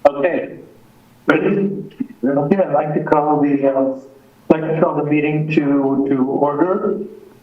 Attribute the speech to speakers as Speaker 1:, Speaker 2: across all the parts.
Speaker 1: Okay. Ready? Okay, I'd like to call the meeting to order.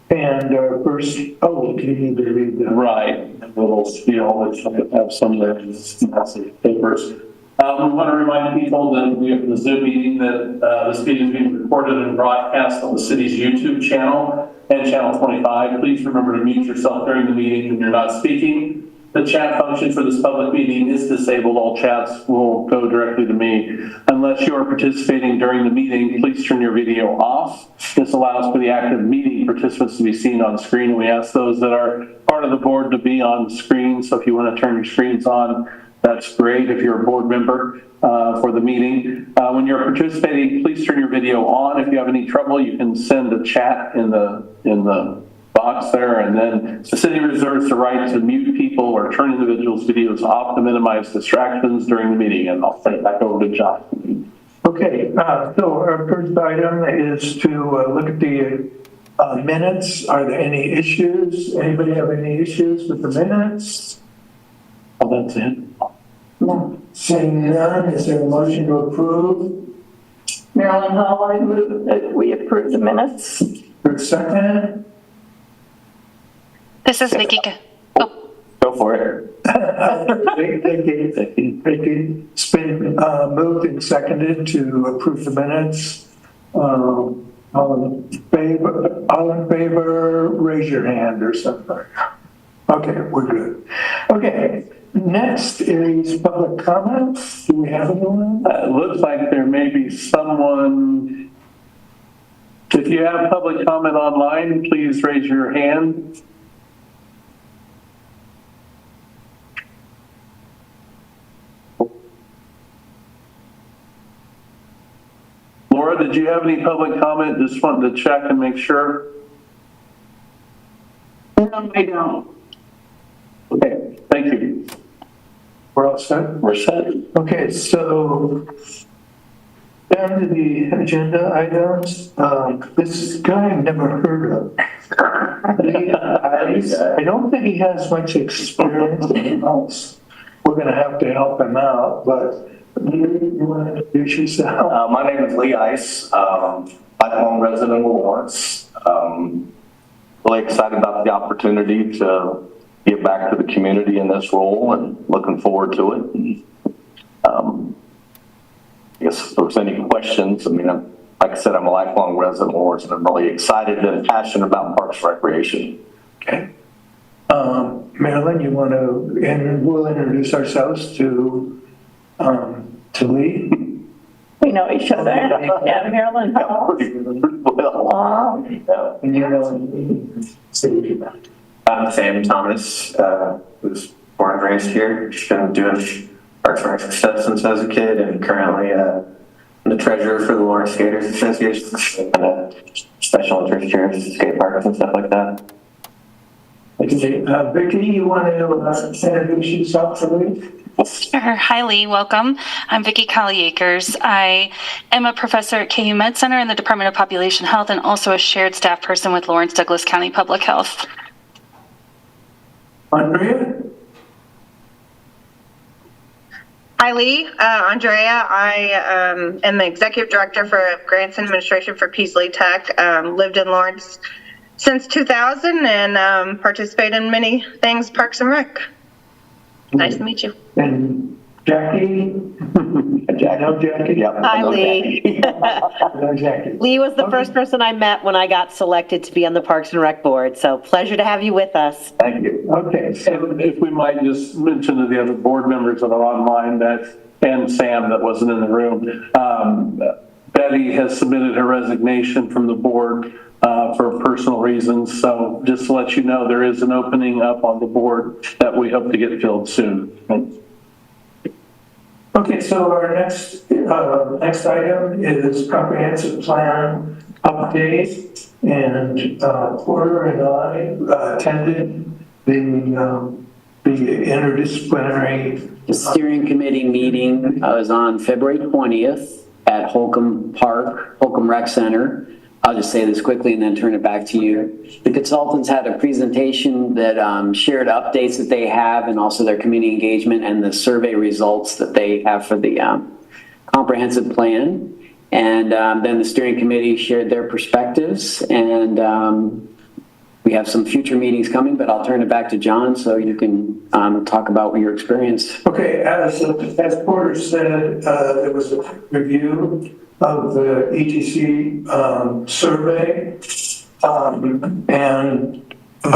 Speaker 1: And our first, do you need to read that? Right, a little spiel, which I have some of the massive papers. We want to remind people that we have the Zoom meeting that this meeting is being recorded and broadcast on the city's YouTube channel and channel 25. Please remember to mute yourself during the meeting when you're not speaking. The chat function for this public meeting is disabled. All chats will go directly to me. Unless you are participating during the meeting, please turn your video off. This allows for the active meeting participants to be seen on screen. We ask those that are part of the board to be on screen. So if you want to turn your screens on, that's great if you're a board member for the meeting. When you're participating, please turn your video on. If you have any trouble, you can send a chat in the box there, and then the city reserves the right to mute people or turn individuals' videos off to minimize distractions during the meeting. And I'll send it back over to John. Okay, so our first item is to look at the minutes. Are there any issues? Anybody have any issues with the minutes? Oh, that's it. No. Seeing none, is there a motion to approve?
Speaker 2: Marilyn Hall, I move that we approve the minutes.
Speaker 1: For a second?
Speaker 3: This is Vicky. Oh.
Speaker 1: Go for it. Vicky. It's been moved and seconded to approve the minutes. All in favor, raise your hand or something. Okay, we're good. Okay, next is public comments. Do we have anyone? It looks like there may be someone. If you have public comment online, please raise your hand. Laura, did you have any public comment? Just wanted to check and make sure.
Speaker 2: No, I don't.
Speaker 1: Okay, thank you. We're all set? We're set. Okay, so down to the agenda items. This guy I've never heard of. I don't think he has much experience in house. We're going to have to help him out, but you want to introduce yourself?
Speaker 4: My name is Lee Ice, lifelong resident of Lawrence. Really excited about the opportunity to give back to the community in this role and looking forward to it. I guess if there's any questions, I mean, like I said, I'm a lifelong resident of Lawrence and I'm really excited and passionate about Parks and Recreation.
Speaker 1: Okay. Marilyn, you want to, and we'll introduce ourselves to Lee.
Speaker 2: We know each other. Yeah, Marilyn Hall.
Speaker 1: And you know,
Speaker 5: I'm Sam Thomas, who's born and raised here. Just been doing Parks and Rec stuff since I was a kid, and currently I'm the treasurer for the Lawrence Skaters Association, and a special interest here in skate parks and stuff like that.
Speaker 1: Vicky, you want to introduce yourself to me?
Speaker 3: Sure. Hi, Lee. Welcome. I'm Vicky Colliakers. I am a professor at KU Med Center in the Department of Population Health and also a shared staff person with Lawrence Douglas County Public Health.
Speaker 1: Andrea?
Speaker 6: Hi, Lee. Andrea. I am the executive director for Grants and Administration for Peasley Tech. Lived in Lawrence since 2000 and participate in many things Parks and Rec. Nice to meet you.
Speaker 1: And Jackie? I know Jackie.
Speaker 4: Yep.
Speaker 7: Hi, Lee.
Speaker 1: I know Jackie.
Speaker 7: Lee was the first person I met when I got selected to be on the Parks and Rec board, so pleasure to have you with us.
Speaker 4: Thank you.
Speaker 1: Okay, so if we might just mention to the other board members that are online and Sam that wasn't in the room, Betty has submitted her resignation from the board for personal reasons. So just to let you know, there is an opening up on the board that we hope to get filled soon. Okay, so our next item is comprehensive plan update, and Porter and I attended the interdisciplinary
Speaker 8: steering committee meeting. I was on February 20th at Holcomb Park, Holcomb Rec Center. I'll just say this quickly and then turn it back to you. The consultants had a presentation that shared updates that they have and also their community engagement and the survey results that they have for the comprehensive plan. And then the steering committee shared their perspectives, and we have some future meetings coming, but I'll turn it back to John so you can talk about your experience.
Speaker 1: Okay, as Porter said, there was a review of the ETC survey, and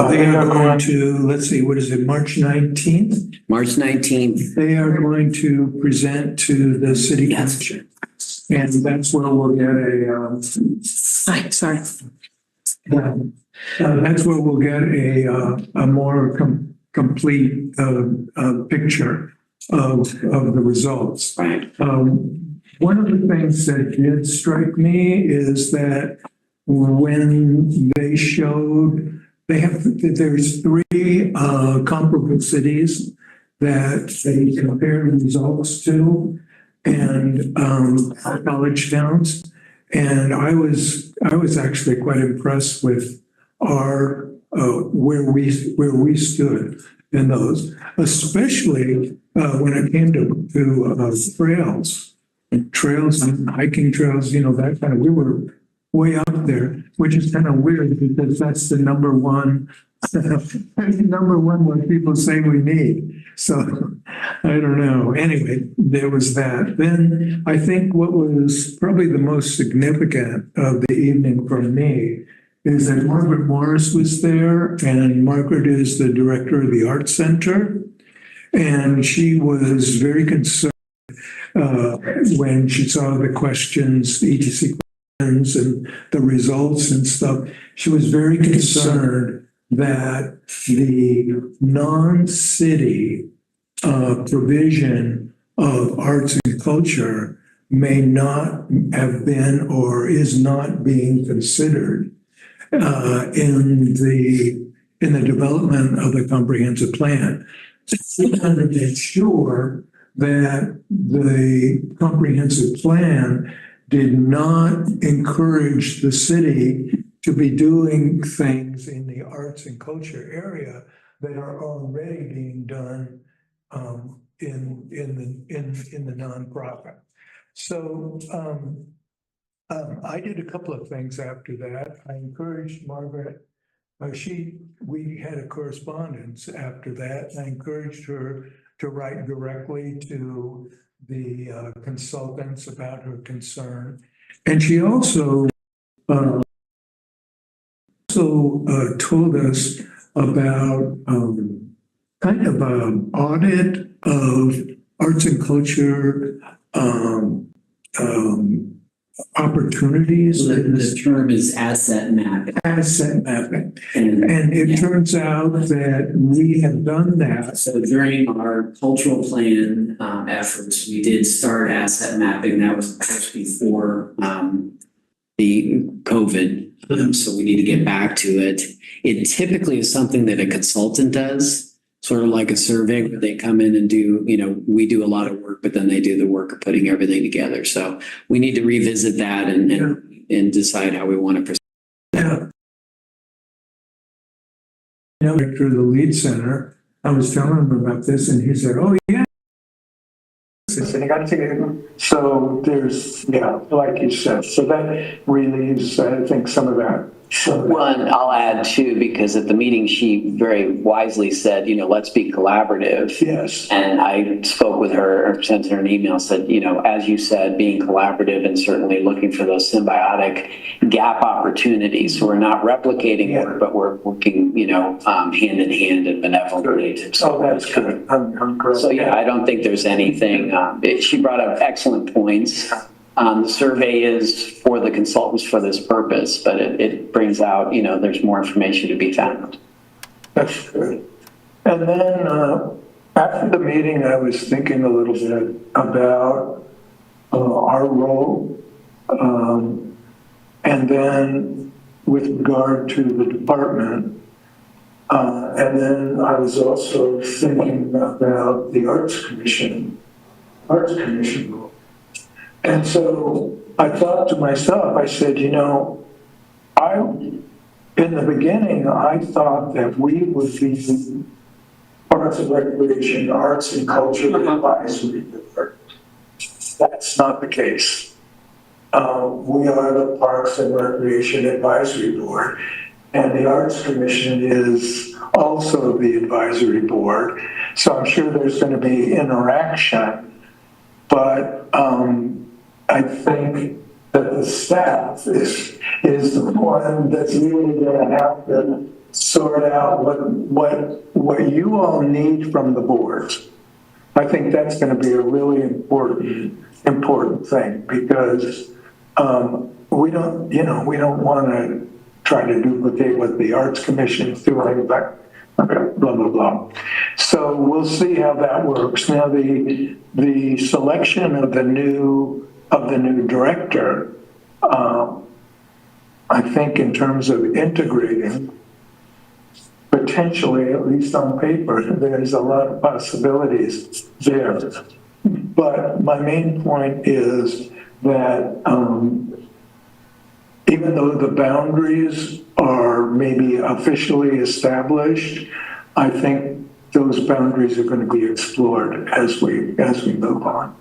Speaker 1: they are going to, let's see, what is it, March 19th?
Speaker 8: March 19th.
Speaker 1: They are going to present to the city council. And that's where we'll get that's where we'll get a more complete picture of the results.
Speaker 8: Right.
Speaker 1: One of the things that did strike me is that when they showed, there's 3 comparable cities that they compared results to, and college towns. And I was actually quite impressed with our where we stood in those, especially when it came to trails and hiking trails, that kind of, we were way up there, which is kind of weird because that's the number one what people say we need. So I don't know. Anyway, there was that. Then I think what was probably the most significant of the evening for me is that Margaret Morris was there, and Margaret is the director of the Art Center. And she was very concerned when she saw the questions, the ETC questions and the results and stuff. She was very concerned that the non-city provision of arts and culture may not have been or is not being considered in the development of the comprehensive plan. So we wanted to make sure that the comprehensive plan did not encourage the city to be doing things in the arts and culture area that are already being done in the nonprofit. So I did a couple of things after that. I encouraged Margaret. We had a correspondence after that. I encouraged her to write directly to the consultants about her concern, and she also told us about kind of an audit of arts and culture opportunities.
Speaker 9: The term is asset mapping.
Speaker 1: Asset mapping. And it turns out that we have done that.
Speaker 9: So during our cultural plan efforts, we did start asset mapping. That was just before the COVID. So we need to get back to it. It typically is something that a consultant does, sort of like a survey where they come in and do, we do a lot of work, but then they do the work of putting everything together. So we need to revisit that and decide how we want to proceed.
Speaker 1: Yeah. Through the lead center, I was telling him about this and he said, oh yeah. So there's, like you said, so that relieves, I think, some of that.
Speaker 8: Well, and I'll add too, because at the meeting, she very wisely said, let's be collaborative.
Speaker 1: Yes.
Speaker 8: And I spoke with her, or sent her an email, said, as you said, being collaborative and certainly looking for those symbiotic gap opportunities. So we're not replicating work, but we're working, hand in hand and benevolently.
Speaker 1: So that's good. I'm correct.
Speaker 8: So I don't think there's anything. She brought up excellent points. The survey is for the consultants for this purpose, but it brings out, there's more information to be found.
Speaker 1: That's good. And then after the meeting, I was thinking a little bit about our role. And then with regard to the department. And then I was also thinking about the Arts Commission role. And so I thought to myself, I said, In the beginning, I thought that we would be Parks and Recreation, Arts and Culture Advisory Board. That's not the case. We are the Parks and Recreation Advisory Board, and the Arts Commission is also the advisory board. So I'm sure there's going to be interaction, but I think that the staff is the one that's really going to have to sort out what you all need from the boards. I think that's going to be a really important thing, because we don't want to try to duplicate what the Arts Commission is doing, but blah, blah, blah. So we'll see how that works. Now, the selection of the new director, I think in terms of integrating, potentially, at least on paper, there's a lot of possibilities there. But my main point is that even though the boundaries are maybe officially established, I think those boundaries are going to be explored as we move on.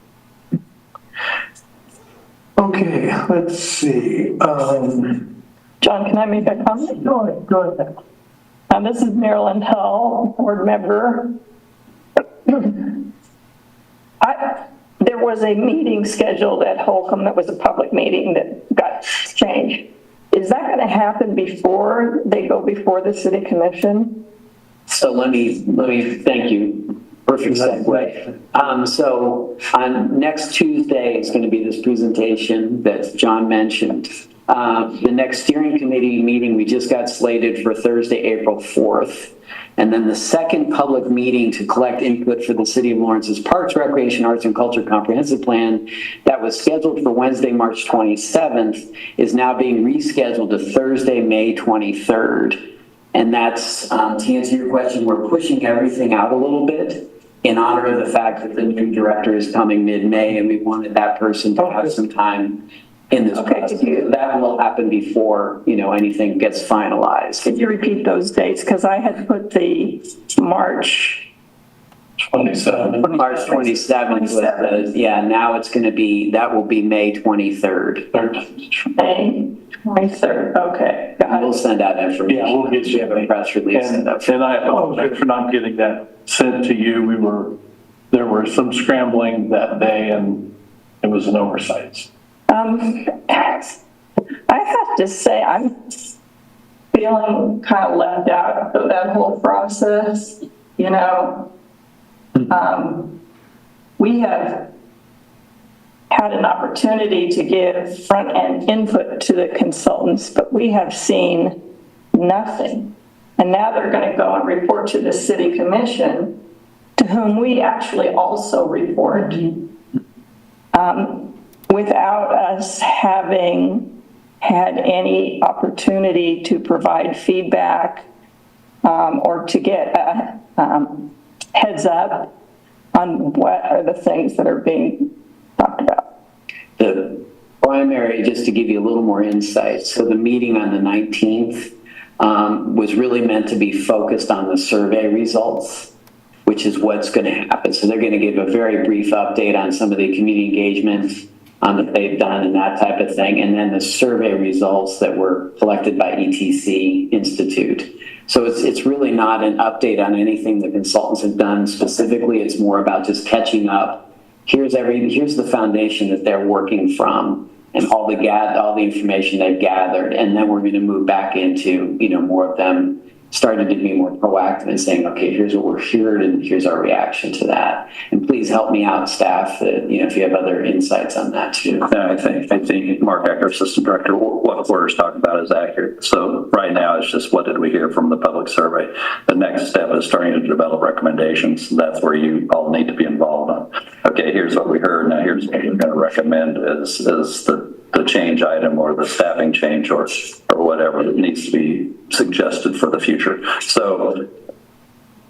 Speaker 1: Okay, let's see.
Speaker 2: John, can I make a comment?
Speaker 1: Go ahead.
Speaker 2: This is Marilyn Hull, board member. There was a meeting scheduled at Holcomb that was a public meeting that got changed. Is that going to happen before they go before the city commission?
Speaker 8: So let me thank you. Perfect segue. So on next Tuesday is going to be this presentation that John mentioned. The next steering committee meeting, we just got slated for Thursday, April 4th. And then the second public meeting to collect input for the City of Lawrence's Parks, Recreation, Arts, and Culture Comprehensive Plan that was scheduled for Wednesday, March 27th is now being rescheduled to Thursday, May 23rd. And that's, to answer your question, we're pushing everything out a little bit in honor of the fact that the new director is coming mid-May, and we wanted that person to have some time in this process. That will happen before, anything gets finalized.
Speaker 2: Could you repeat those dates? Because I had put the March
Speaker 8: 27th. March 27th was now it's going to be, that will be May 23rd.
Speaker 2: May 23rd, okay.
Speaker 8: We'll send out information.
Speaker 10: Yeah, we'll get you
Speaker 8: a press release.
Speaker 10: And I apologize for not getting that sent to you. There were some scrambling that day, and it was an oversight.
Speaker 2: I have to say, I'm feeling kind of left out of that whole process. We have had an opportunity to give front-end input to the consultants, but we have seen nothing. And now they're going to go and report to the city commission, to whom we actually also report, without us having had any opportunity to provide feedback or to get a heads up on what are the things that are being talked about.
Speaker 8: The primary, just to give you a little more insight, so the meeting on the 19th was really meant to be focused on the survey results, which is what's going to happen. So they're going to give a very brief update on some of the community engagement that they've done and that type of thing, and then the survey results that were collected by ETC Institute. So it's really not an update on anything the consultants have done specifically. It's more about just catching up. Here's the foundation that they're working from, and all the information they've gathered, and then we're going to move back into more of them starting to be more proactive and saying, okay, here's what we're hearing and here's our reaction to that. And please help me out, staff, that, if you have other insights on that too.
Speaker 11: No, I think Mark Becker, Assistant Director, what Porter's talking about is accurate. So right now it's just what did we hear from the public survey? The next step is starting to develop recommendations. That's where you all need to be involved on. Okay, here's what we heard. Now here's what we're going to recommend is the change item or the staffing change or whatever that needs to be suggested for the future. So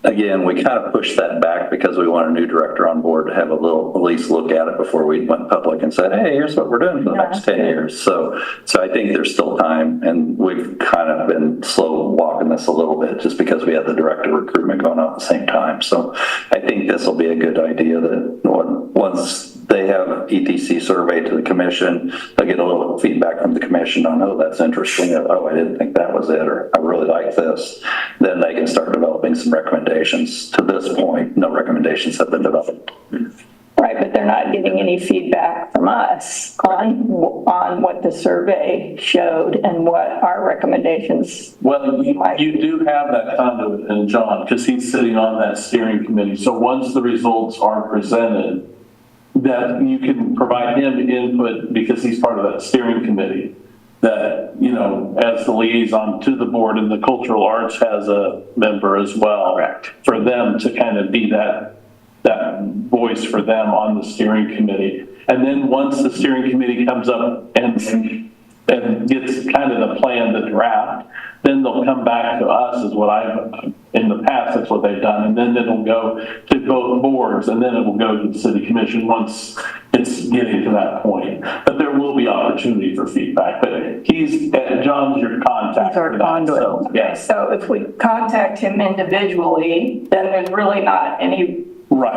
Speaker 11: again, we kind of pushed that back because we want a new director on board to have at least look at it before we went public and said, hey, here's what we're doing for the next 10 years. So I think there's still time, and we've kind of been slow walking this a little bit just because we had the director recruitment going on at the same time. So I think this will be a good idea that once they have ETC survey to the commission, they'll get a little feedback from the commission on, oh, that's interesting, or, oh, I didn't think that was it, or I really like this. Then they can start developing some recommendations. To this point, no recommendations have been developed.
Speaker 2: Right, but they're not getting any feedback from us on what the survey showed and what our recommendations.
Speaker 10: Well, you do have that conduit in John, because he's sitting on that steering committee. So once the results are presented, that you can provide him input because he's part of that steering committee. That, you know, as the liaison to the board, and the cultural arts has a member as well. Correct. For them to kind of be that voice for them on the steering committee. And then once the steering committee comes up and gets kind of the plan, the draft, then they'll come back to us, is what in the past, that's what they've done. And then it'll go to both boards, and then it will go to the city commission once it's getting to that point. But there will be opportunity for feedback. But John's your contact.
Speaker 2: He's our conduit.
Speaker 10: So, yeah.
Speaker 2: So if we contact him individually, then there's really not any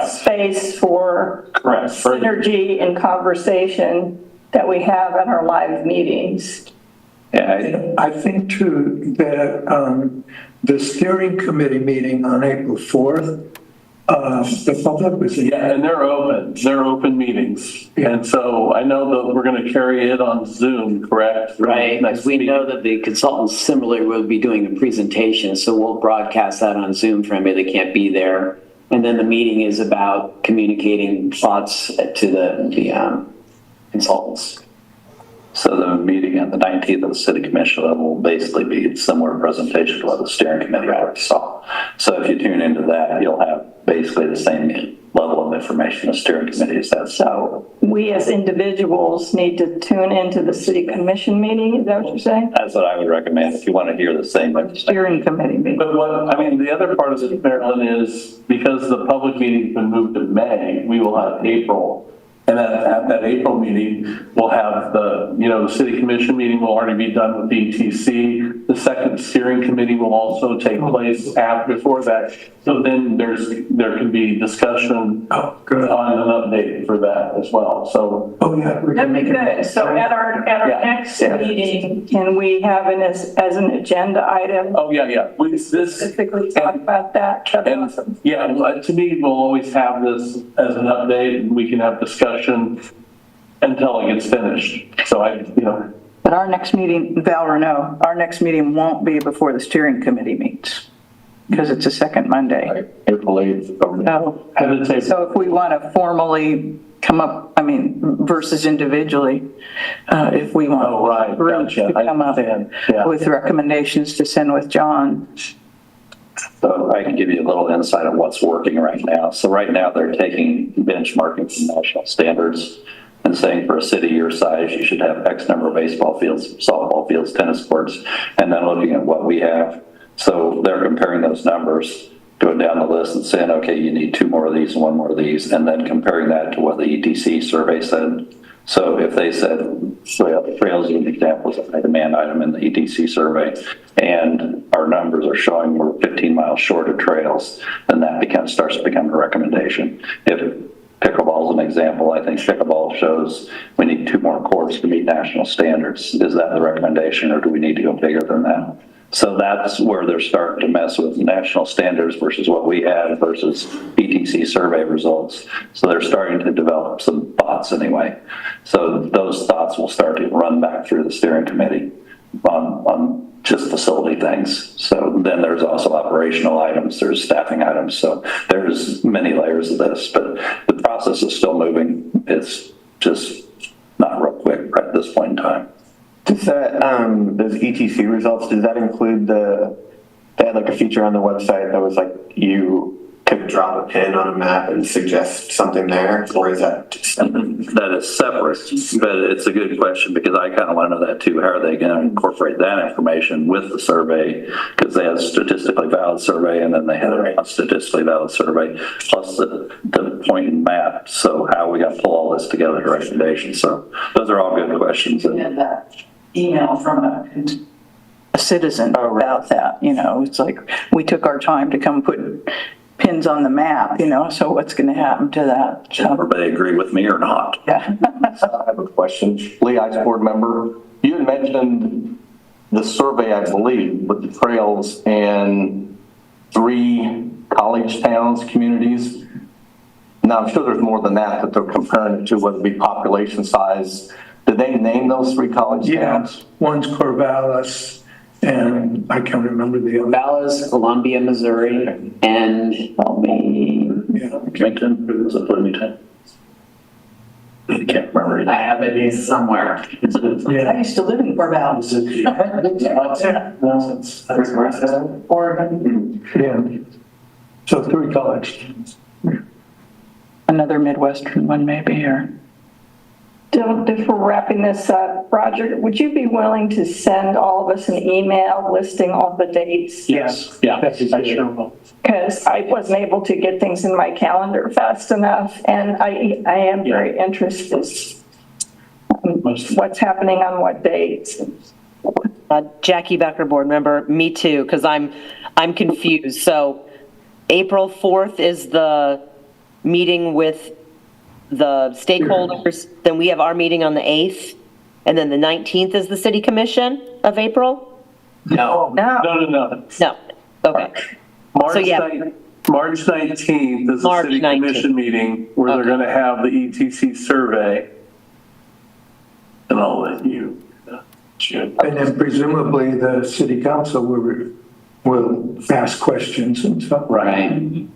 Speaker 2: space for synergy and conversation that we have at our live meetings.
Speaker 1: Yeah, I think too that the steering committee meeting on April 4th, the public was in.
Speaker 10: Yeah, and they're open meetings. Yeah. And so I know that we're going to carry it on Zoom, correct?
Speaker 8: Right, because we know that the consultants similarly will be doing a presentation, so we'll broadcast that on Zoom for anybody that can't be there. And then the meeting is about communicating thoughts to the consultants.
Speaker 11: So the meeting on the 19th of the city commission level will basically be a similar presentation to what the steering committee already saw. So if you tune into that, you'll have basically the same level of information the steering committee has.
Speaker 2: So we as individuals need to tune into the city commission meeting, is that what you're saying?
Speaker 11: That's what I would recommend if you want to hear the same.
Speaker 2: Steering committee meeting.
Speaker 10: But the other part of it, Marilyn, is because the public meeting's been moved to May, we will have April. And at that April meeting, we'll have the city commission meeting will already be done with the ETC. The second steering committee will also take place before that. So then there can be discussion on an update for that as well. So
Speaker 2: that'd be good. So at our next meeting, can we have it as an agenda item?
Speaker 10: Oh yeah. We
Speaker 2: specifically talk about that.
Speaker 10: Awesome. Yeah, to me, we'll always have this as an update, and we can have discussion until it gets finished. So
Speaker 12: But our next meeting, Val or no, our next meeting won't be before the steering committee meets because it's a second Monday.
Speaker 10: April 8th.
Speaker 12: No. So if we want to formally come up, versus individually, if we want to come up with recommendations to send with John.
Speaker 11: So I can give you a little insight on what's working right now. So right now they're taking benchmarking from national standards and saying for a city your size, you should have X number of baseball fields, softball fields, tennis courts, and then looking at what we have. So they're comparing those numbers, going down the list and saying, okay, you need 2 more of these and 1 more of these, and then comparing that to what the ETC survey said. So if they said, trails is an example, is a demand item in the ETC survey, and our numbers are showing we're 15 miles short of trails, then that starts to become a recommendation. If pickleball is an example, I think pickleball shows we need 2 more courts to meet national standards. Is that the recommendation, or do we need to go bigger than that? So that's where they're starting to mess with national standards versus what we have versus ETC survey results. So they're starting to develop some thoughts anyway. So those thoughts will start to run back through the steering committee on just facility things. So then there's also operational items, there's staffing items. So there's many layers of this, but the process is still moving. It's just not real quick right at this point in time.
Speaker 5: Does that, those ETC results, does that include they had like a feature on the website that was like you could drop a pin on a map and suggest something there, or is that just
Speaker 11: That is separate, but it's a good question because I kind of want to know that too. How are they going to incorporate that information with the survey? Because they have a statistically valid survey and then they have a statistically valid survey plus the point and map. So how are we going to pull all this together to recommendations? So those are all good questions.
Speaker 12: And that email from a citizen about that, it's like, we took our time to come put pins on the map, so what's going to happen to that?
Speaker 11: Does everybody agree with me or not?
Speaker 12: Yeah.
Speaker 4: I have a question. Lee, Ice Board member, you had mentioned the survey, I believe, with the trails in 3 college towns, communities. Now, I'm sure there's more than that they're comparing it to, whether it be population size. Did they name those 3 college towns?
Speaker 1: Yeah, one's Corvallis, and I can't remember the other.
Speaker 8: Dallas, Columbia, Missouri, and
Speaker 10: Bloomington, was it Bloomington? I can't remember.
Speaker 8: I have it somewhere.
Speaker 12: I used to live in Corvallis.
Speaker 1: Oregon. Yeah. So 3 college towns.
Speaker 12: Another Midwestern one maybe, or?
Speaker 2: If we're wrapping this up, Roger, would you be willing to send all of us an email listing all the dates?
Speaker 10: Yes, yeah, I sure will.
Speaker 2: Because I wasn't able to get things in my calendar fast enough, and I am very interested in what's happening on what dates.
Speaker 7: Jackie Becker, board member, me too, because I'm confused. So April 4th is the meeting with the stakeholders, then we have our meeting on the 8th, and then the 19th is the city commission of April?
Speaker 10: No. No.
Speaker 7: No, okay.
Speaker 10: March
Speaker 7: So, yeah.
Speaker 10: 19th is the city commission meeting where they're going to have the ETC survey. And I'll let you.
Speaker 1: And then presumably the city council will ask questions and stuff.
Speaker 8: Right.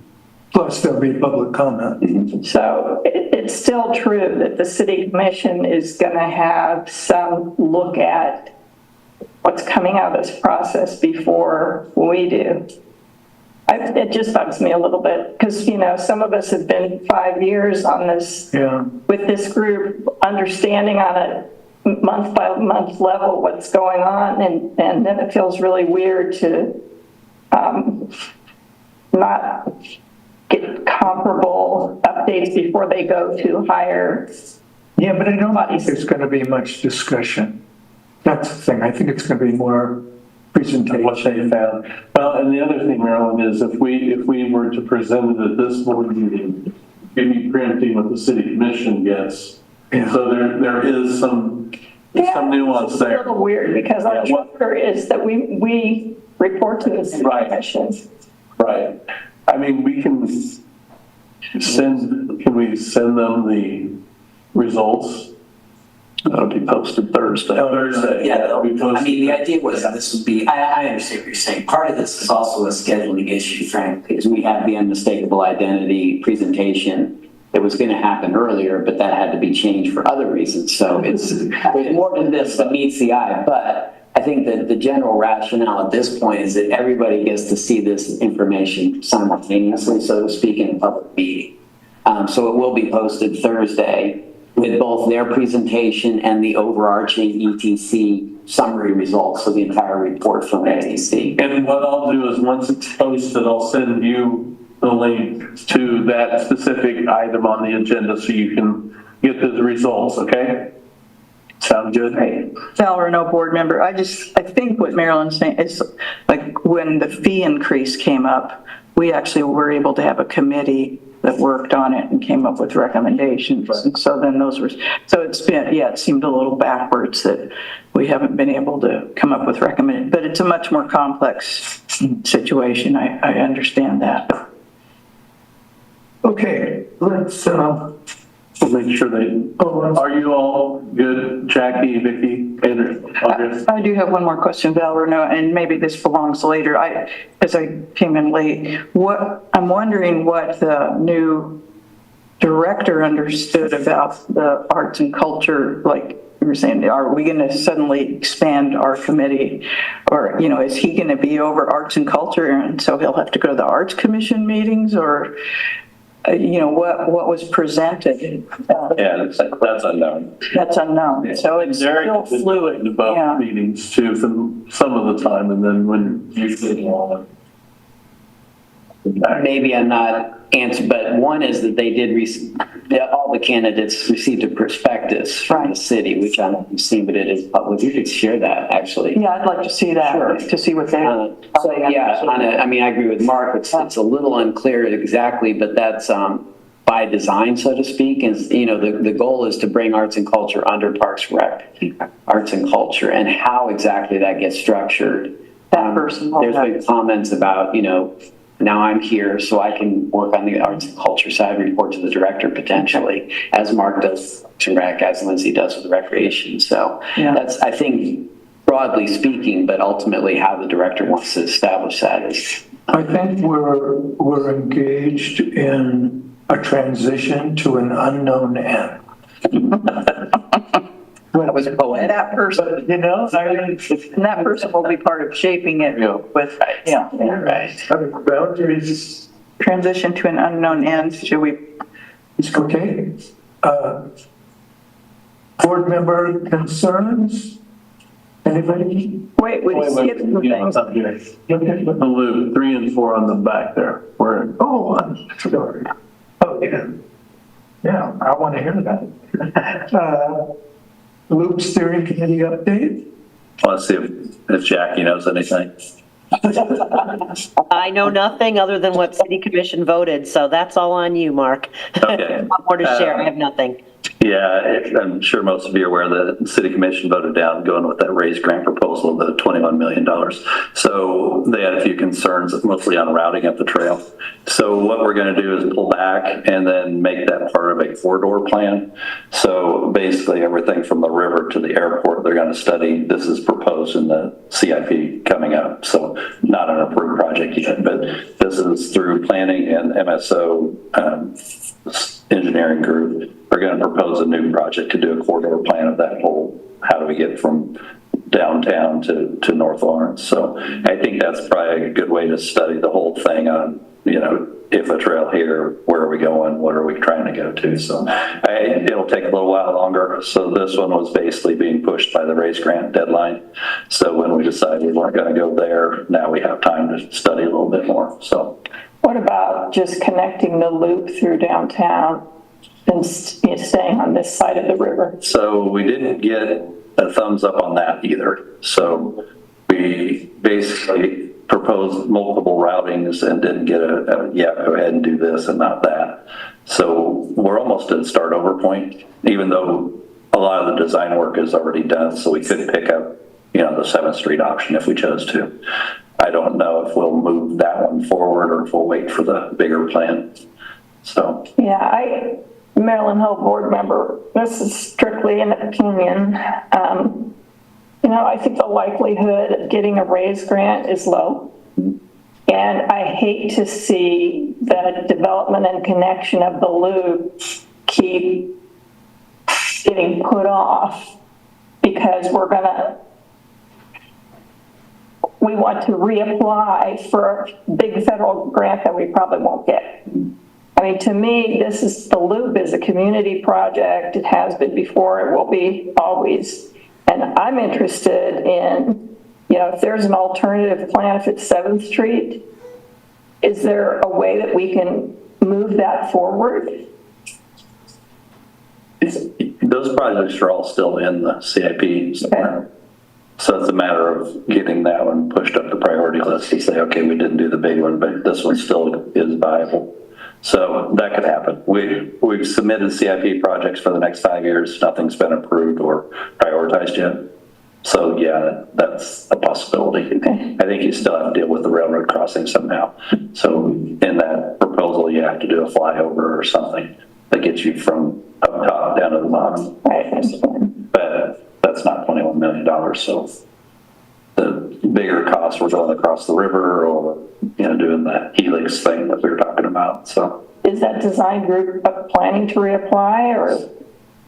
Speaker 1: Plus there'll be public comment.
Speaker 2: So it's still true that the city commission is going to have some look at what's coming out of this process before we do. It just bugs me a little bit because, some of us have been 5 years on this, with this group, understanding on a month by month level what's going on. And then it feels really weird to not get comparable updates before they go to higher.
Speaker 1: Yeah, but I don't think there's going to be much discussion. That's the thing. I think it's going to be more presentation.
Speaker 10: What they found. Well, and the other thing, Marilyn, is if we were to present it at this board meeting, it'd be preempting what the city commission gets. Yeah. So there is some nuance there.
Speaker 2: It's a little weird because our charter is that we report to the city commission.
Speaker 10: Right. I mean, can we send them the results? That'll be posted Thursday.
Speaker 9: Yeah, that'll be posted. I mean, the idea was this would be, I understand what you're saying. Part of this is also a scheduling issue, frankly,
Speaker 8: Because we had the unmistakable identity presentation that was going to happen earlier, but that had to be changed for other reasons. So there's more than this that meets the eye, but I think that the general rationale at this point is that everybody gets to see this information simultaneously, so to speak, in a public meeting. So it will be posted Thursday with both their presentation and the overarching ETC summary results of the entire report from ATC.
Speaker 10: And what I'll do is once it's posted, I'll send you the link to that specific item on the agenda so you can get the results, okay? Sound good?
Speaker 12: Right. Val Arneill, board member. I think what Marilyn's saying is like when the fee increase came up, we actually were able to have a committee that worked on it and came up with recommendations. Right. And so then it seemed a little backwards that we haven't been able to come up with recommendations, but it's a much more complex situation. I understand that.
Speaker 1: Okay, let's
Speaker 10: We'll make sure are you all good, Jackie, Vicki, Andrew?
Speaker 12: I do have one more question, Val Arneill, and maybe this belongs later. As I came in late, I'm wondering what the new director understood about the arts and culture, like you were saying, are we going to suddenly expand our committee? Or, is he going to be over arts and culture, and so he'll have to go to the Arts Commission meetings? Or, what was presented?
Speaker 11: Yeah, that's unknown.
Speaker 12: That's unknown. So it's still fluid.
Speaker 10: About meetings too, for some of the time, and then when you sit on
Speaker 8: Maybe I'm not answering, but one is that they did all the candidates received a prospectus from the city, which I don't know if you've seen, but it is public. You could share that, actually.
Speaker 12: Yeah, I'd like to see that,
Speaker 8: Sure.
Speaker 12: to see what they.
Speaker 8: I agree with Mark. It's a little unclear exactly, but that's by design, so to speak. Is the goal is to bring arts and culture under Parks Rec, arts and culture, and how exactly that gets structured.
Speaker 12: That person.
Speaker 8: There's been comments about now I'm here so I can work on the arts and culture side, report to the director potentially, as Mark does Parks and Rec, as Lindsay does with recreation. So that's, I think, broadly speaking, but ultimately how the director wants to establish that is.
Speaker 1: I think we're engaged in a transition to an unknown end.
Speaker 8: That was a poet.
Speaker 12: That person, and that person will be part of shaping it with,
Speaker 1: Boundaries.
Speaker 12: Transition to an unknown end. Should we?
Speaker 1: Okay. Board member concerns? Anybody?
Speaker 12: Wait, we skipped some things.
Speaker 10: up here. The loop, 3 and 4 on the back there.
Speaker 1: I'm sorry. Oh, yeah. Yeah, I want to hear that. Loop steering committee update?
Speaker 11: Let's see if Jackie knows anything.
Speaker 7: I know nothing other than what city commission voted, so that's all on you, Mark.
Speaker 11: Okay.
Speaker 7: Not more to share. I have nothing.
Speaker 11: Yeah, I'm sure most of you are aware the city commission voted down going with that raised grant proposal, the $21 million. So they had a few concerns, mostly on routing up the trail. So what we're going to do is pull back and then make that part of a corridor plan. So basically everything from the river to the airport, they're going to study. This is proposed in the CIP coming up. So not an approved project yet, but this is through planning and MSO engineering group are going to propose a new project to do a corridor plan of that whole, how do we get from downtown to North Lawrence. So I think that's probably a good way to study the whole thing on, if a trail here, where are we going? What are we trying to go to? So it'll take a little while longer. So this one was basically being pushed by the raise grant deadline. So when we decided we weren't going to go there, now we have time to study a little bit more. So
Speaker 2: what about just connecting the loop through downtown and staying on this side of the river?
Speaker 11: So we didn't get a thumbs up on that either. So we basically proposed multiple routings and didn't get go ahead and do this and not that. So we're almost at a start over point, even though a lot of the design work is already done. So we could pick up, the 7th Street option if we chose to. I don't know if we'll move that one forward or if we'll wait for the bigger plan. So.
Speaker 2: Yeah, Maryland Hill board member, this is strictly an opinion. I think the likelihood of getting a raise grant is low. And I hate to see the development and connection of the loop keep getting put off because we want to reapply for a big federal grant that we probably won't get. I mean, to me, the loop is a community project. It has been before, it will be always. And I'm interested in, if there's an alternative plan, if it's 7th Street, is there a way that we can move that forward?
Speaker 11: Those projects are all still in the CIP somewhere. Okay. So it's a matter of getting that one pushed up the priority list to say, okay, we didn't do the big one, but this one still is viable. So that could happen. We've submitted CIP projects for the next 5 years. Nothing's been approved or prioritized yet. So yeah, that's a possibility. Okay. I think you still have to deal with the railroad crossing somehow. So in that proposal, you have to do a flyover or something that gets you from up top down to the bottom.
Speaker 2: Right.
Speaker 11: But that's not $21 million. So the bigger costs were going across the river or, doing that helix thing that we were talking about. So
Speaker 2: is that design group planning to reapply or?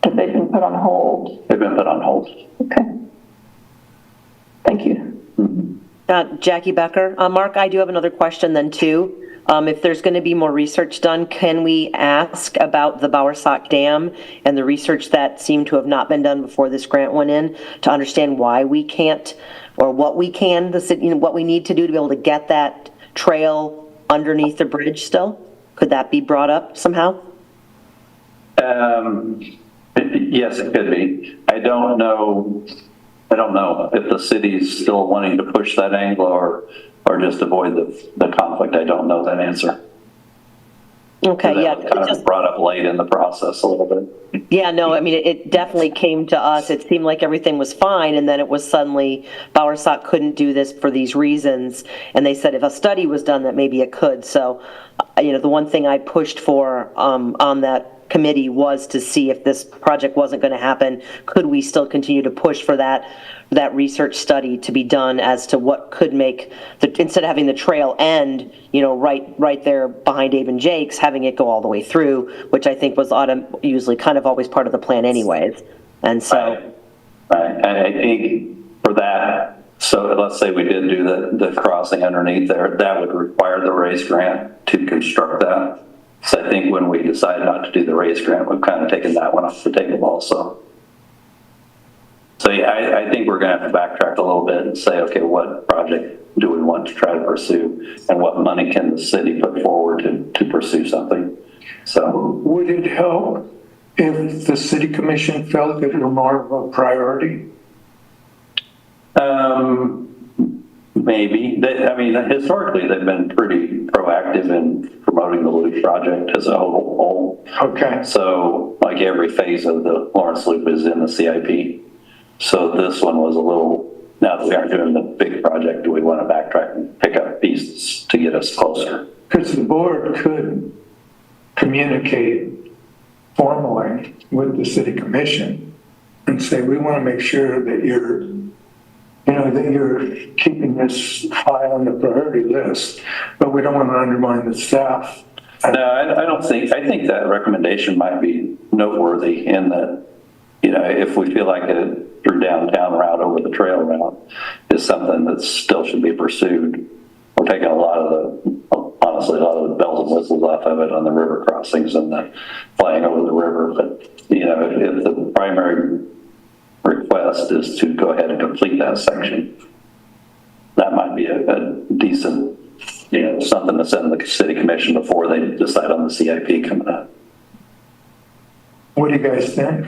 Speaker 2: Have they been put on hold?
Speaker 11: They've been put on hold.
Speaker 2: Okay. Thank you.
Speaker 7: Jackie Becker. Mark, I do have another question then too. If there's going to be more research done, can we ask about the Bowersock Dam and the research that seemed to have not been done before this grant went in to understand why we can't, or what we can, what we need to do to be able to get that trail underneath the bridge still? Could that be brought up somehow?
Speaker 11: Yes, it could be. I don't know if the city's still wanting to push that angle or just avoid the conflict. I don't know that answer.
Speaker 7: Okay, yeah.
Speaker 11: It kind of brought up late in the process a little bit.
Speaker 7: Yeah, no, I mean, it definitely came to us. It seemed like everything was fine, and then it was suddenly Bowersock couldn't do this for these reasons. And they said if a study was done, that maybe it could. So, the one thing I pushed for on that committee was to see if this project wasn't going to happen, could we still continue to push for that research study to be done as to what could make instead of having the trail end, right there behind Abe and Jake's, having it go all the way through, which I think was usually kind of always part of the plan anyways. And so.
Speaker 11: Right. I think for that, so let's say we did do the crossing underneath there, that would require the raise grant to construct that. So I think when we decided not to do the raise grant, we've kind of taken that one off the table also. So yeah, I think we're going to have to backtrack a little bit and say, okay, what project do we want to try to pursue, and what money can the city put forward to pursue something? So
Speaker 1: would it help if the city commission felt it were more of a priority?
Speaker 11: Maybe. Historically, they've been pretty proactive in promoting the loop project as a whole.
Speaker 1: Okay.
Speaker 11: So, like every phase of the Lawrence Loop is in the CIP. So this one was a little, now that we aren't doing the big project, do we want to backtrack and pick up pieces to get us closer?
Speaker 1: Because the board could communicate formally with the city commission and say, we want to make sure that you're keeping this high on the priority list, but we don't want to undermine the staff.
Speaker 11: No, I think that recommendation might be noteworthy in that, if we feel like a through downtown route over the trail route is something that still should be pursued. We're taking honestly, a lot of the bells and whistles off of it on the river crossings and the flying over the river. But, if the primary request is to go ahead and complete that section, that might be a decent, something to send the city commission before they decide on the CIP coming up.
Speaker 1: What do you guys think?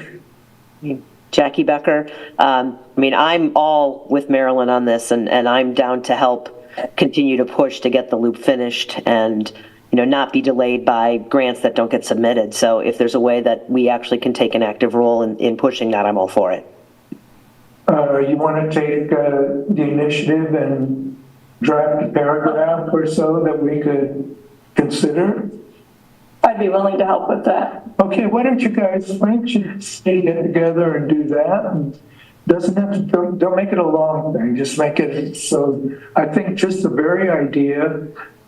Speaker 7: Jackie Becker. I'm all with Marilyn on this, and I'm down to help continue to push to get the loop finished and, not be delayed by grants that don't get submitted. So if there's a way that we actually can take an active role in pushing that, I'm all for it.
Speaker 1: You want to take the initiative and draft a paragraph or so that we could consider?
Speaker 2: I'd be willing to help with that.
Speaker 1: Okay, why don't you stay together and do that? And doesn't have to, don't make it a long thing, just make it so. I think just the very idea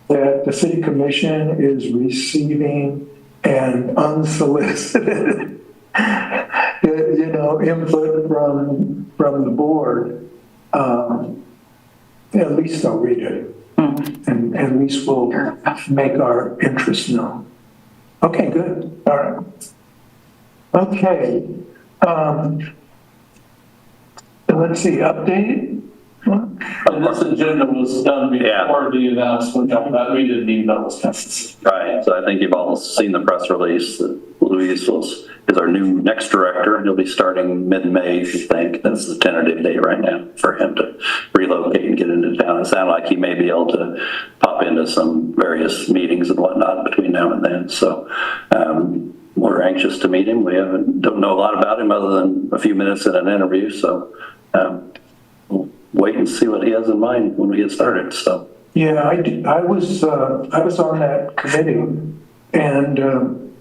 Speaker 1: that the city commission is receiving an unsolicited input from the board, at least they'll read it, and at least we'll make our interest known. Okay, good. All right. Okay. Let's see, update.
Speaker 10: And this agenda was done before the announcement, that we didn't even know was coming.
Speaker 11: Right, so I think you've all seen the press release that Luis is our new next director, and he'll be starting mid-May, if you think. That's the tentative date right now for him to relocate and get into town. It sounded like he may be able to pop into some various meetings and whatnot between now and then. So we're anxious to meet him. We don't know a lot about him other than a few minutes in an interview. So we'll wait and see what he has in mind when we get started. So
Speaker 1: yeah, I was on that committee, and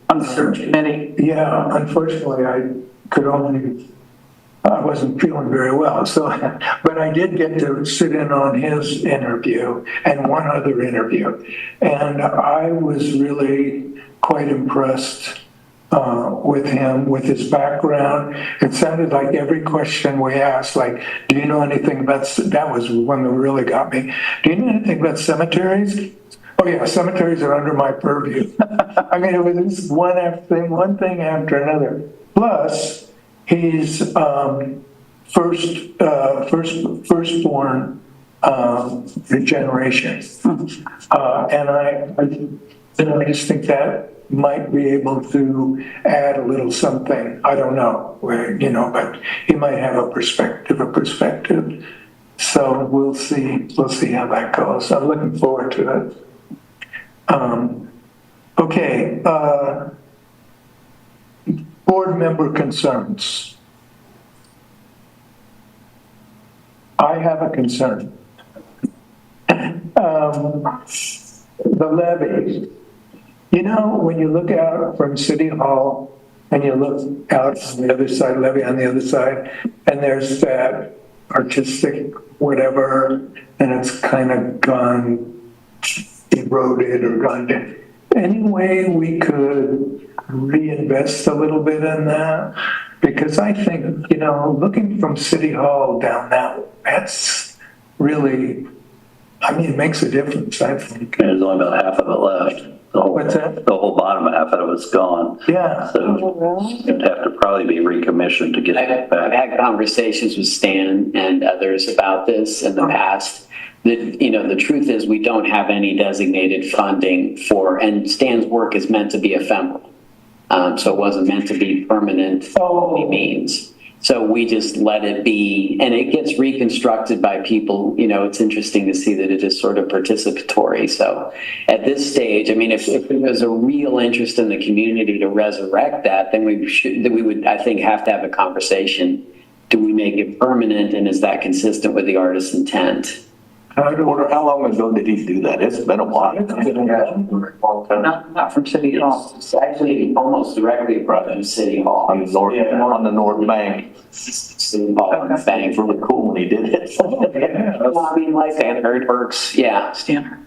Speaker 12: on the search committee.
Speaker 1: Yeah, unfortunately, I wasn't feeling very well. So, but I did get to sit in on his interview and one other interview, and I was really quite impressed with him, with his background. It sounded like every question we asked, like, do you know anything about, that was one that really got me. Do you know anything about cemeteries? Oh yeah, cemeteries are under my purview. I mean, it was just one thing after another. Plus, he's firstborn generation, and I just think that might be able to add a little something. I don't know, but he might have a perspective. So we'll see how that goes. I'm looking forward to it. Okay, board member concerns. I have a concern. The levy. When you look out from City Hall and you look out on the other side, levy on the other side, and there's that artistic whatever, and it's kind of gone eroded or gone down. Any way we could reinvest a little bit in that? Because I think, looking from City Hall down that's really, it makes a difference, I think.
Speaker 11: There's only about half of it left.
Speaker 1: What's that?
Speaker 11: The whole bottom half of it was gone.
Speaker 1: Yeah.
Speaker 11: So it'd have to probably be recommissioned to get it back.
Speaker 8: I've had conversations with Stan and others about this in the past. The truth is we don't have any designated funding and Stan's work is meant to be ephemeral. So it wasn't meant to be permanent by any means. So we just let it be, and it gets reconstructed by people. It's interesting to see that it is sort of participatory. So at this stage, if there was a real interest in the community to resurrect that, then we would, I think, have to have a conversation. Do we make it permanent, and is that consistent with the artist's intent?
Speaker 4: How long ago did he do that? It's been a while.
Speaker 12: Not from City Hall.
Speaker 8: It's actually almost directly from City Hall.
Speaker 4: On the north bank.
Speaker 8: City Hall on the bank.
Speaker 4: It's really cool when he did it.
Speaker 8: Like Stanford works, yeah.
Speaker 12: Stanford.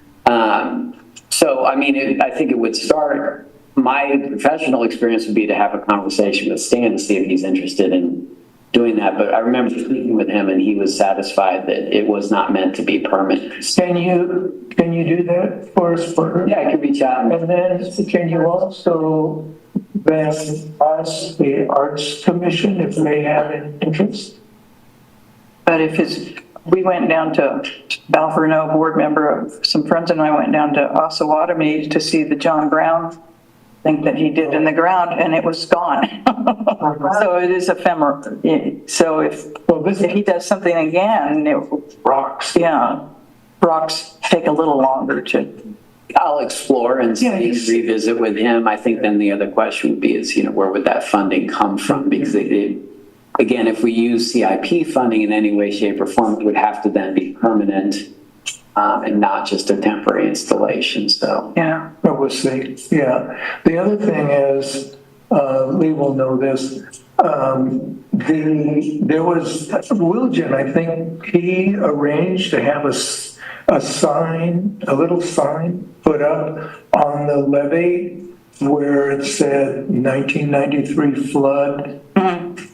Speaker 8: So, I think it would start, my professional experience would be to have a conversation with Stan to see if he's interested in doing that. But I remember speaking with him and he was satisfied that it was not meant to be permanent.
Speaker 1: Can you do that for us, Bert?
Speaker 8: Yeah, I can reach out.
Speaker 1: And then can you also then ask the Arts Commission if they have an interest?
Speaker 12: But we went down to Balfour board member, some friends and I went down to Osawatomie to see the John Brown thing that he did in the ground, and it was gone. So it is ephemeral. So if he does something again,
Speaker 1: rocks.
Speaker 12: Yeah, rocks take a little longer to.
Speaker 8: I'll explore and revisit with him. I think then the other question would be where would that funding come from? Because again, if we use CIP funding in any way, shape, or form, it would have to then be permanent and not just a temporary installation. So
Speaker 12: yeah,
Speaker 1: we'll see. Yeah. The other thing is, Lee will know this. There was Wilgen, I think he arranged to have a little sign put up on the levee where it said 1993 flood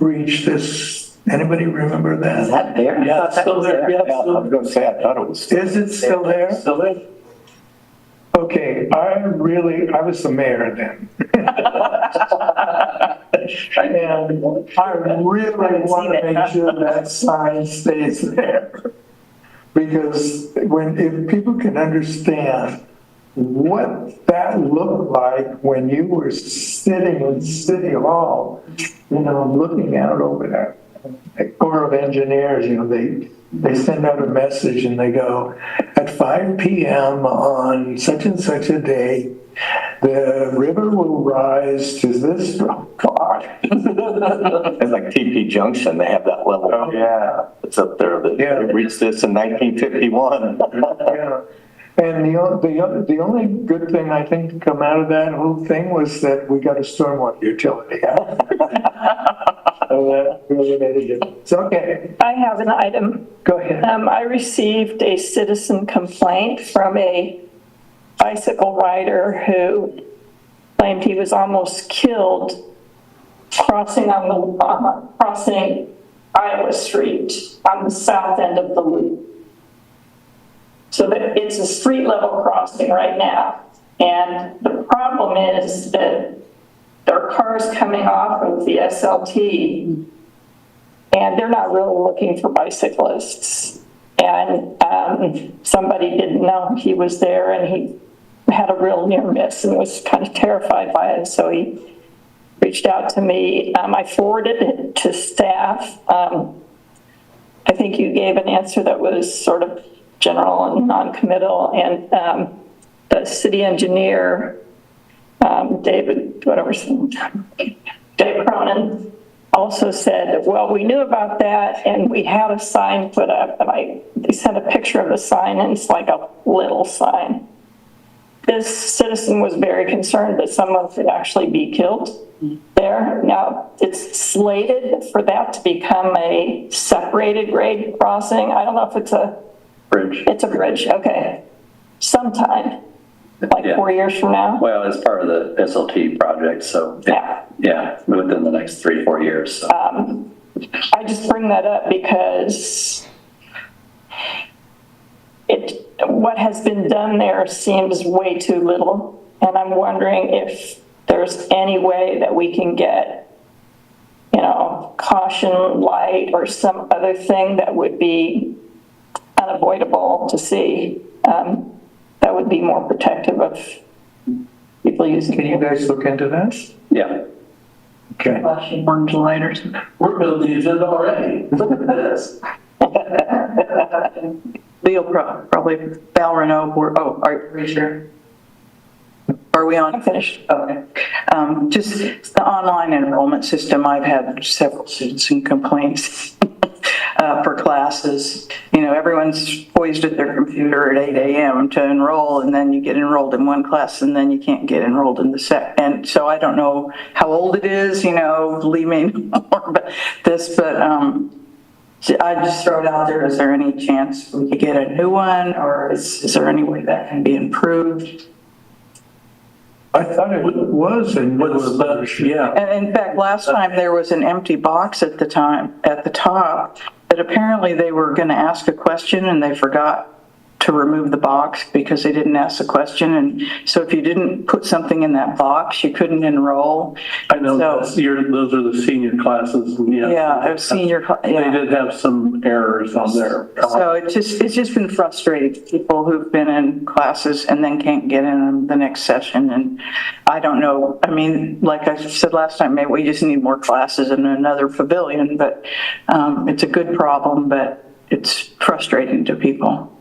Speaker 1: reached this. Anybody remember that?
Speaker 8: Is that there?
Speaker 4: Yeah, it's still there. Yeah, I was going to say, I thought it was.
Speaker 1: Is it still there?
Speaker 4: Still there.
Speaker 1: Okay, I was the mayor then. And I really want to make sure that sign stays there. Because if people can understand what that looked like when you were sitting in City Hall, looking out over there. The Corps of Engineers, they send out a message and they go, at 5 p.m. on such and such a day, the river will rise to this. Oh, God.
Speaker 4: It's like TP Junction, they have that level.
Speaker 1: Oh, yeah.
Speaker 4: It's up there. It reached this in 1951.
Speaker 1: Yeah. And the only good thing I think to come out of that whole thing was that we got a stormwater utility out. So that really made a difference. Okay.
Speaker 2: I have an item.
Speaker 1: Go ahead.
Speaker 2: I received a citizen complaint from a bicycle rider who claimed he was almost killed crossing Iowa Street on the south end of the loop. So that it's a street level crossing right now. And the problem is that there are cars coming off of the SLT and they're not really looking for bicyclists. And somebody didn't know he was there and he had a real near miss and was kind of terrified by it. So he reached out to me. I forwarded it to staff. I think you gave an answer that was sort of general and non-committal. And the city engineer, Dave Cronin, also said, well, we knew about that and we had a sign put up, and they sent a picture of the sign and it's like a little sign. This citizen was very concerned that someone could actually be killed there. Now, it's slated for that to become a separated grade crossing. I don't know if it's a
Speaker 11: Bridge.
Speaker 2: It's a bridge, okay. Sometime, like 4 years from now?
Speaker 11: Well, it's part of the SLT project, so yeah, within the next 3 to 4 years. So.
Speaker 2: I just bring that up because what has been done there seems way too little, and I'm wondering if there's any way that we can get, caution light or some other thing that would be unavoidable to see. That would be more protective of people using.
Speaker 1: Can you guys look into that?
Speaker 11: Yeah.
Speaker 1: Okay.
Speaker 12: Orange light or something.
Speaker 10: We're building the agenda already. Look at this.
Speaker 12: Leo probably, Val Renault, are you sure? Are we on?
Speaker 2: I'm finished.
Speaker 12: Okay. Just the online enrollment system, I've had several citizen complaints for classes. Everyone's poised at their computer at 8 a.m. to enroll, and then you get enrolled in one class, and then you can't get enrolled in the second. And so I don't know how old it is, leave me more about this, but I just throw it out there. Is there any chance we could get a new one, or is there any way that can be improved?
Speaker 1: I thought it was, and it was
Speaker 10: yeah.
Speaker 12: And in fact, last time there was an empty box at the top, but apparently they were going to ask a question and they forgot to remove the box because they didn't ask the question. And so if you didn't put something in that box, you couldn't enroll.
Speaker 10: I know those are the senior classes.
Speaker 12: Yeah, senior.
Speaker 10: They did have some errors on there.
Speaker 12: So it's just been frustrating. People who've been in classes and then can't get in the next session. And I don't know. I mean, like I said last time, maybe we just need more classes in another pavilion. But it's a good problem, but it's frustrating to people.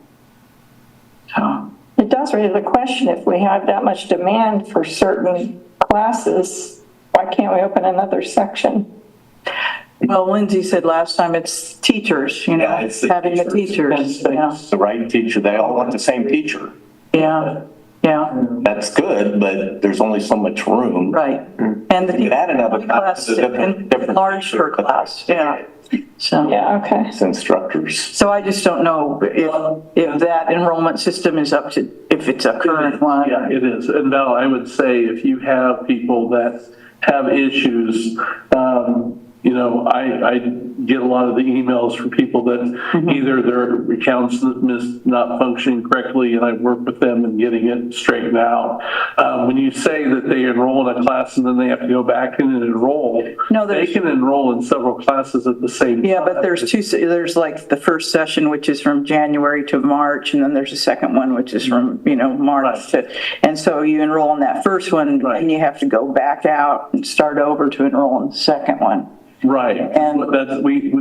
Speaker 12: So.
Speaker 2: It does raise the question, if we have that much demand for certain classes, why can't we open another section?
Speaker 12: Well, Lindsay said last time it's teachers,
Speaker 4: it's
Speaker 12: having the teachers.
Speaker 4: It's the right teacher. They all want the same teacher.
Speaker 12: Yeah.
Speaker 4: That's good, but there's only so much room.
Speaker 12: Right. And the
Speaker 4: add another
Speaker 12: class, large per class. Yeah. So.
Speaker 2: Yeah, okay.
Speaker 4: It's instructors.
Speaker 12: So I just don't know if that enrollment system is up to, if it's a current one.
Speaker 10: Yeah, it is. And now I would say if you have people that have issues, I get a lot of the emails from people that either their accounts not functioning correctly, and I work with them in getting it straightened out. When you say that they enroll in a class and then they have to go back in and enroll, they can enroll in several classes at the same time.
Speaker 12: Yeah, but there's like the first session, which is from January to March, and then there's a second one, which is from, March to, and so you enroll in that first one, and you have to go back out and start over to enroll in the second one.
Speaker 10: Right,
Speaker 12: and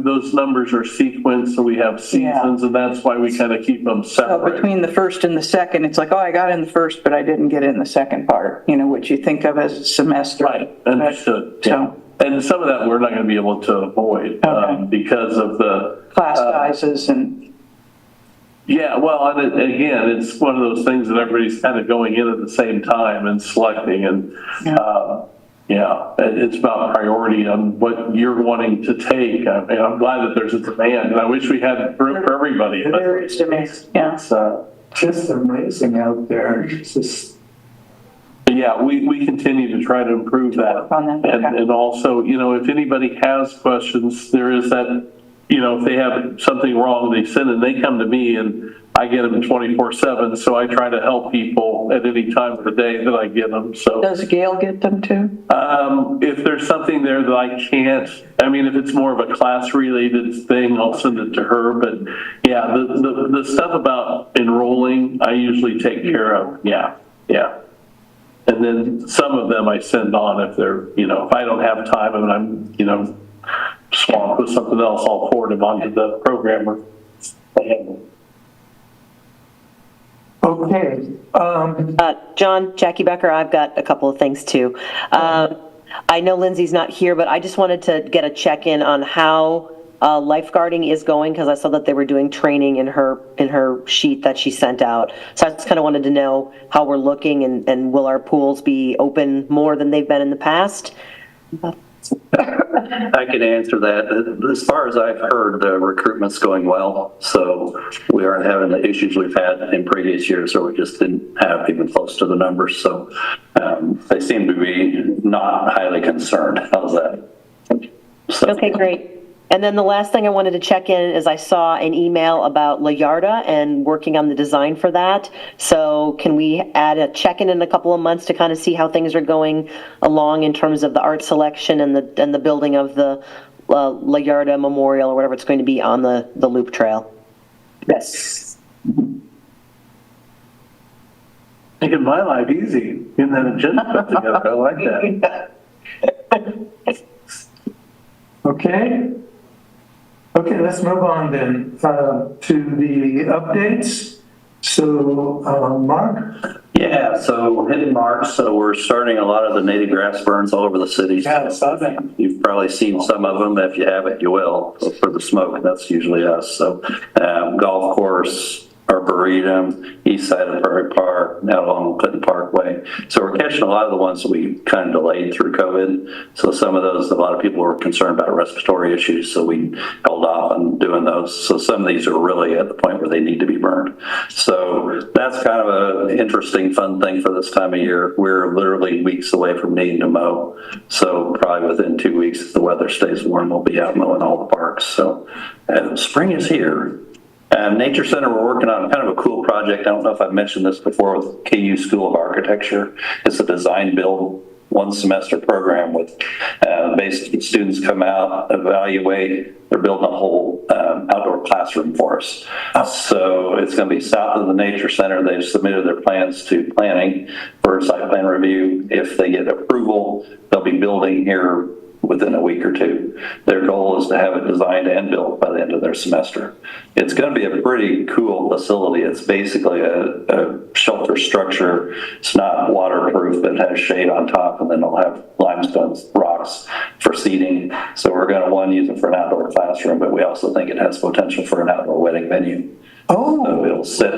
Speaker 10: those numbers are sequenced, so we have seasons, and that's why we kind of keep them separate.
Speaker 12: So between the first and the second, it's like, I got in the first, but I didn't get in the second part, which you think of as a semester.
Speaker 10: Right, understood.
Speaker 12: So,
Speaker 10: and some of that we're not going to be able to avoid because of the
Speaker 12: class sizes and.
Speaker 10: Yeah, well, and again, it's one of those things that everybody's kind of going in at the same time and selecting, and it's about priority on what you're wanting to take. And I'm glad that there's a demand, and I wish we had for everybody.
Speaker 12: There is demand, yeah.
Speaker 10: It's just
Speaker 1: amazing out there. It's just
Speaker 10: yeah, we continue to try to improve that.
Speaker 12: On that, okay.
Speaker 10: And also, if anybody has questions, there is that, if they have something wrong, they send it, they come to me and I get them 24/7. So I try to help people at any time of the day that I get them. So
Speaker 12: Does Gail get them too?
Speaker 10: if there's something there that I can't, if it's more of a class related thing, I'll send it to her. But yeah, the stuff about enrolling, I usually take care of. Yeah. And then some of them I send on if they're, if I don't have time and I'm, swamped with something else, I'll forward them onto the programmer.
Speaker 1: Okay.
Speaker 7: John, Jackie Becker, I've got a couple of things too. I know Lindsay's not here, but I just wanted to get a check-in on how lifeguarding is going, because I saw that they were doing training in her sheet that she sent out. So I just kind of wanted to know how we're looking, and will our pools be open more than they've been in the past?
Speaker 11: I can answer that. As far as I've heard, the recruitment's going well, so we aren't having the issues we've had in previous years, or we just didn't have even close to the numbers. So they seem to be not highly concerned. How's that? So.
Speaker 7: Okay, great. And then the last thing I wanted to check in is I saw an email about La Yarda and working on the design for that. So can we add a check-in in a couple of months to kind of see how things are going along in terms of the art selection and the building of the La Yarda Memorial or whatever it's going to be on the loop trail?
Speaker 12: Yes.
Speaker 10: Making my life easy, getting that agenda put together. I like that.
Speaker 1: Okay. Okay, let's move on then to the updates. So, Mark?
Speaker 11: Yeah, so we're hitting March, so we're starting a lot of the native grass burns all over the city.
Speaker 10: Yeah, I saw that.
Speaker 11: You've probably seen some of them. If you haven't, you will. So for the smoke, that's usually us. So golf course, Arboretum, east side of Prairie Park, out along Clinton Parkway. So we're catching a lot of the ones that we kind of delayed through COVID. So some of those, a lot of people were concerned about respiratory issues, so we held off on doing those. So some of these are really at the point where they need to be burned. So that's kind of an interesting, fun thing for this time of year. We're literally weeks away from needing to mow. So probably within 2 weeks, if the weather stays warm, we'll be out mowing all the parks. So spring is here. Nature Center, we're working on kind of a cool project. I don't know if I've mentioned this before with KU School of Architecture. It's a design build 1 semester program with basically students come out, evaluate, they're building a whole outdoor classroom for us. So it's going to be south of the Nature Center. They've submitted their plans to planning for site plan review. If they get approval, they'll be building here within a week or 2. Their goal is to have it designed and built by the end of their semester. It's going to be a pretty cool facility. It's basically a shelter structure. It's not waterproof, but it has shade on top, and then it'll have limestone rocks for seating. So we're going to, use it for an outdoor classroom, but we also think it has potential for an outdoor wedding venue.
Speaker 1: Oh.
Speaker 11: So it'll sit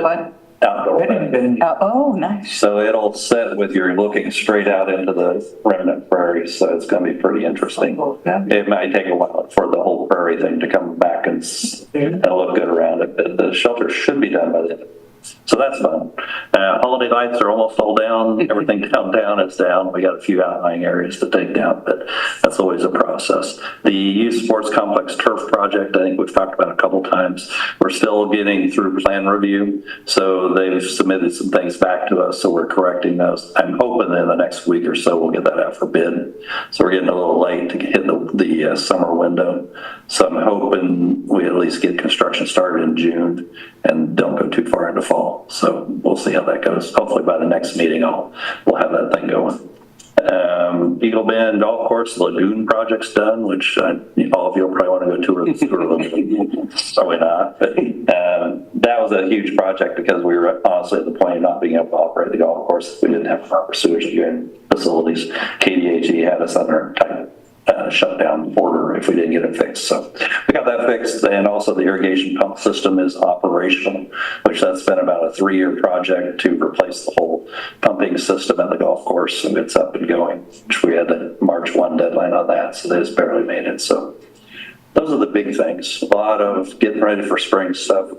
Speaker 11: outdoor wedding venue.
Speaker 12: Oh, nice.
Speaker 11: So it'll set with you're looking straight out into the remnant prairie, so it's going to be pretty interesting. It might take a while for the whole prairie thing to come back and look good around it, but the shelter should be done by the end of it. So that's fun. Holiday lights are almost all down. Everything downtown is down. We got a few outlying areas to take down, but that's always a process. The youth sports complex turf project, I think we've talked about a couple times. We're still getting through plan review, so they've submitted some things back to us, so we're correcting those. I'm hoping in the next week or so we'll get that out for bid. So we're getting a little late to hit the summer window. So I'm hoping we at least get construction started in June and don't go too far into fall. So we'll see how that goes. Hopefully by the next meeting, we'll have that thing going. Eagle Bend Golf Course Lagoon project's done, which all of you will probably want to go tour the lagoon. Probably not, but that was a huge project because we were honestly at the point of not being able to operate the golf course if we didn't have proper sewage drain facilities. KDHE had us under tight shutdown order if we didn't get it fixed. So we got that fixed, and also the irrigation pump system is operational, which that's been about a 3-year project to replace the whole pumping system at the golf course, and it's up and going, which we had the March 1 deadline on that, so they just barely made it. So those are the big things. A lot of getting ready for spring stuff.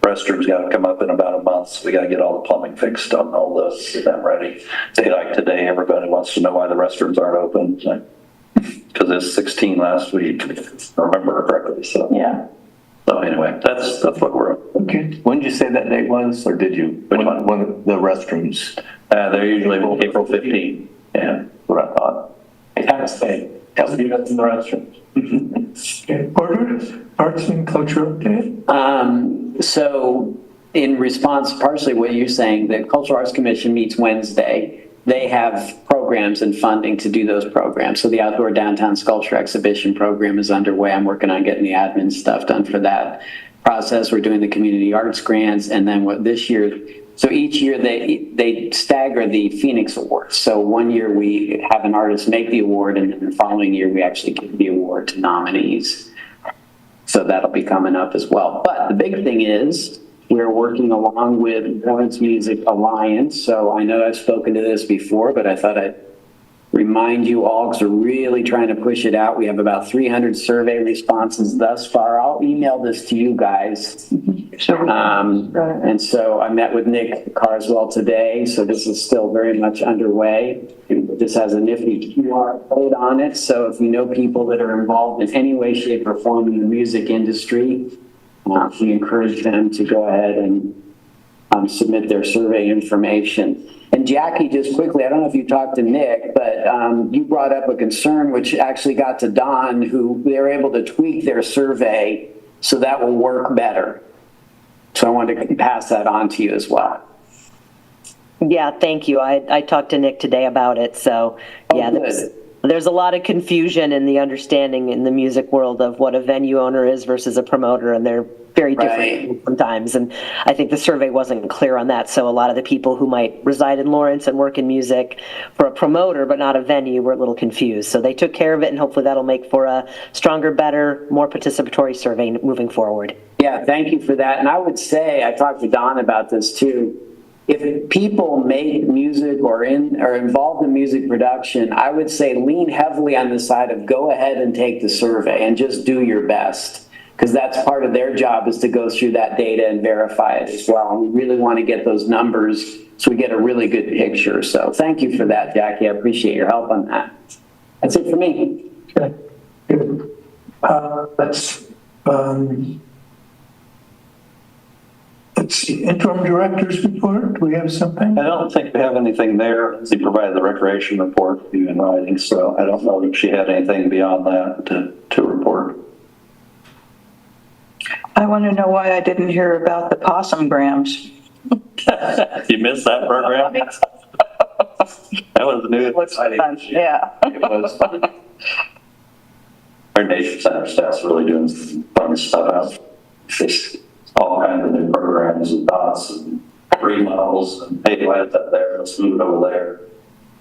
Speaker 11: Restrooms got to come up in about a month, so we got to get all the plumbing fixed on all those, get them ready. Like today, everybody wants to know why the restrooms aren't open. Because it's 16 last week, if I remember correctly, so.
Speaker 2: Yeah.
Speaker 11: So anyway, that's what we're.
Speaker 1: Okay.
Speaker 4: When did you say that date was, or did you?
Speaker 11: Which one?
Speaker 4: When the restrooms?
Speaker 11: They're usually April 15th. Yeah,
Speaker 4: What I thought.
Speaker 10: Tax day, has to be in the restrooms.
Speaker 1: Okay. Porter, arts and culture update?
Speaker 8: So in response, partially what you're saying, the Cultural Arts Commission meets Wednesday. They have programs and funding to do those programs. So the Outdoor Downtown Sculpture Exhibition program is underway. I'm working on getting the admin stuff done for that process. We're doing the community arts grants. And then this year, so each year they stagger the Phoenix Awards. So one year we have an artist make the award, and then the following year we actually give the award to nominees. So that'll be coming up as well. But the big thing is we're working along with Lawrence Music Alliance. So I know I've spoken to this before, but I thought I'd remind you all, because we're really trying to push it out. We have about 300 survey responses thus far. I'll email this to you guys. And so I met with Nick Carswell today. So this is still very much underway. This has a nifty QR code on it. So if you know people that are involved in any way, shape, or form in the music industry, we encourage them to go ahead and submit their survey information. And Jackie, just quickly, I don't know if you talked to Nick, but you brought up a concern which actually got to Don, who they were able to tweak their survey so that will work better. So I wanted to pass that on to you as well.
Speaker 7: Yeah, thank you. I talked to Nick today about it. So yeah, there's a lot of confusion in the understanding in the music world of what a venue owner is versus a promoter, and they're very different sometimes. And I think the survey wasn't clear on that. So a lot of the people who might reside in Lawrence and work in music for a promoter but not a venue were a little confused. So they took care of it, and hopefully that'll make for a stronger, better, more participatory survey moving forward.
Speaker 8: Yeah, thank you for that. And I would say, I talked to Don about this too, if people make music or are involved in music production, I would say lean heavily on the side of go ahead and take the survey and just do your best, because that's part of their job, is to go through that data and verify it as well. And we really want to get those numbers so we get a really good picture. So thank you for that, Jackie. I appreciate your help on that. That's it for me.
Speaker 1: Okay. Good. Let's see, interim director's report, do we have something?
Speaker 11: I don't think we have anything there. She provided the recreation report for you in writing, so I don't know if she had anything beyond that to report.
Speaker 12: I want to know why I didn't hear about the possum grams.
Speaker 11: You missed that program? That was new.
Speaker 12: It looks fun. Yeah.
Speaker 11: It was fun. Our Nature Center staff's really doing some fun stuff out. There's all kinds of new programs and dots and remodels and hey, why is that there? Let's move it over there.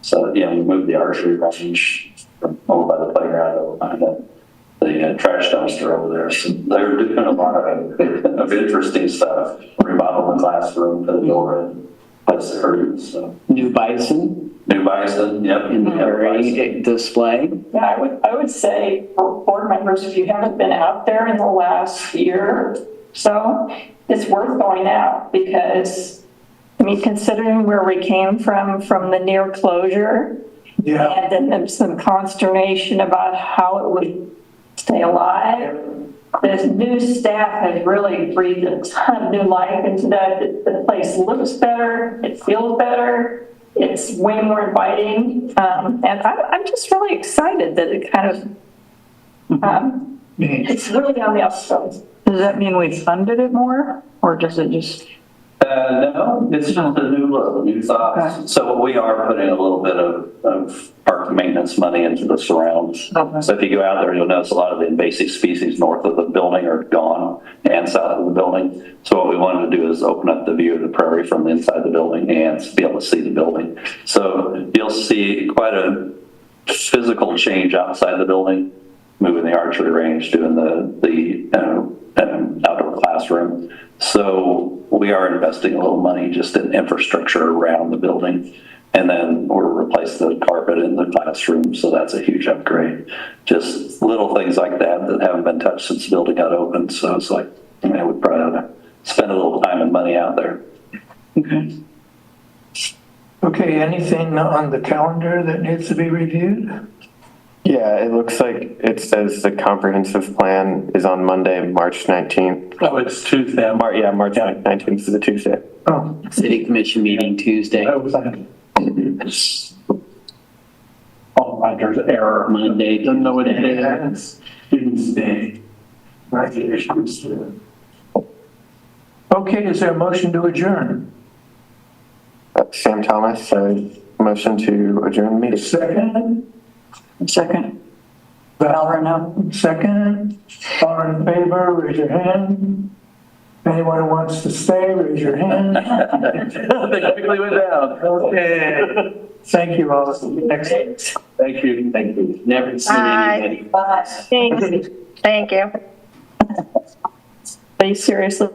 Speaker 11: So, we moved the archery range from over by the playground over behind the trash dumpster over there. So they're doing a lot of interesting stuff. Remodeling the classroom, put a door in, place the curtains. So.
Speaker 8: New bison.
Speaker 11: Yep.
Speaker 8: In the area display.
Speaker 2: Yeah, I would say for board members, if you haven't been out there in the last year, so it's worth going out, because, considering where we came from the near closure, and then there's some consternation about how it would stay alive. This new staff has really breathed a ton of new life into that. The place looks better, it feels better, it's way more inviting, and I'm just really excited that it kind of, it's really on the upside.
Speaker 12: Does that mean we funded it more, or does it just?
Speaker 11: No, it's just a new look, new thoughts. Okay. So we are putting a little bit of park maintenance money into the surrounds. Okay. So if you go out there, you'll notice a lot of the invasive species north of the building are gone, and south of the building. So what we wanted to do is open up the view of the prairie from the inside the building and be able to see the building. So you'll see quite a physical change outside the building, moving the archery range, doing the outdoor classroom. So we are investing a little money just in infrastructure around the building. And then we'll replace the carpet in the classroom. So that's a huge upgrade. Just little things like that haven't been touched since the building got opened. So it's like, we probably ought to spend a little time and money out there.
Speaker 1: Okay, anything on the calendar that needs to be reviewed?
Speaker 5: Yeah, it looks like it says the comprehensive plan is on Monday, March 19th.
Speaker 10: Oh, it's Tuesday.
Speaker 5: March 19th is a Tuesday.
Speaker 1: Oh,
Speaker 8: City Commission meeting Tuesday,
Speaker 10: Oh, my, there's error.
Speaker 8: Monday,
Speaker 10: Doesn't know what it
Speaker 8: Tuesday.
Speaker 10: is. Tuesday. Right, Tuesday.
Speaker 1: okay, is there a motion to adjourn?
Speaker 5: Sam Thomas, motion to adjourn the meeting.
Speaker 12: Second. Val Arneill.
Speaker 1: Second. All in favor, raise your hand. Anyone who wants to stay, raise your hand.
Speaker 10: They quickly went down.
Speaker 1: Okay. Thank you all. Excellent.
Speaker 10: Thank you. Thank you.
Speaker 8: Never seen anybody.
Speaker 6: Thanks. Thank you.
Speaker 2: Are you seriously